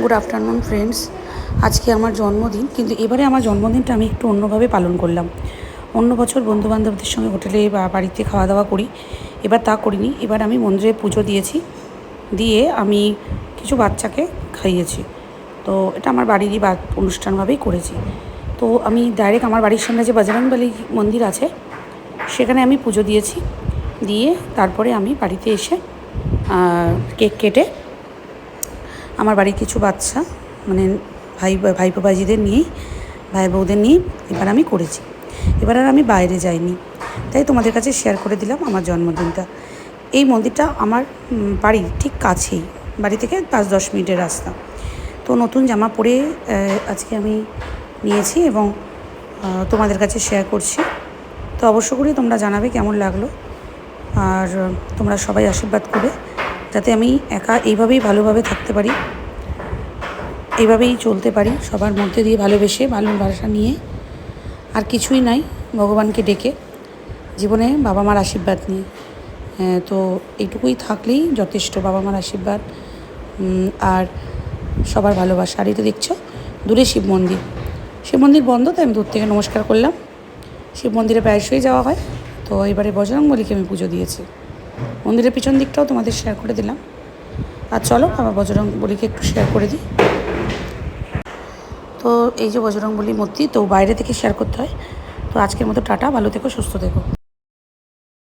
Good afternoon friends. আজকে আমার জন্মদিন, কিন্তু এবারে আমার জন্মদিনটা আমি একটু অন্যভাবে পালন করলাম। অন্য বছর বন্ধুবান্ধবদের সঙ্গে হোটেলে বা বাড়িতে খাওয়া দাওয়া করি, এবার তা করিনি। এবার আমি মন্দিরে পুজো দিয়েছি, দিয়ে আমি কিছু বাচ্চাকে খাইয়েছি। তো এটা আমার বাড়িরই অনুষ্ঠানভাবেই করেছি। তো আমি ডাইরেক্ট আমার বাড়ির সামনে যে বজরংবলী মন্দির আছে সেখানে আমি পুজো দিয়েছি, দিয়ে তারপরে আমি বাড়িতে এসে কেক কেটে আমার বাড়ির কিছু বাচ্চা মানে ভাইপো ভাইজিদের নিয়েই, ভাই বউদের নিয়েই এবার আমি করেছি। এবার আর আমি বাইরে যাইনি, তাই তোমাদের কাছে শেয়ার করে দিলাম আমার জন্মদিনটা। এই মন্দিরটা আমার বাড়ির ঠিক কাছেই, বাড়ি থেকে 5-10 মিনিটের রাস্তা। তো নতুন জামা পরে আজকে আমি নিয়েছি এবং তোমাদের কাছে শেয়ার করছি। তো অবশ্য করেই তোমরা জানাবে কেমন লাগলো, আর তোমরা সবাই আশীর্বাদ করবে যাতে আমি একা এইভাবেই ভালোভাবে থাকতে পারি, এইভাবেই চলতে পারি, সবার মধ্যে দিয়ে ভালোবেসে ভালোবাসা নিয়ে, আর কিছুই নাই, ভগবানকে ডেকে জীবনে বাবা মার আশীর্বাদ নিয়ে। তো এইটুকুই থাকলেই যথেষ্ট, বাবা মার আশীর্বাদ আর সবার ভালোবাসা। আর এই তো দেখছো দূরে শিব মন্দির, শিব মন্দির বন্ধ, তাই আমি দূর থেকে নমস্কার করলাম। শিব মন্দিরে প্রায়শই যাওয়া হয়, তো এবারে বজরংবলীকে আমি পুজো দিয়েছি। মন্দিরের পিছন দিকটাও তোমাদের শেয়ার করে দিলাম। আর চলো আমার বজরংবলীকে একটু শেয়ার করে দিই। তো এই যে বজরংবলী মূর্তি, তো বাইরে থেকে শেয়ার করতে হয়। তো আজকের মতো টাটা, ভালো থেকো, সুস্থ থেকো।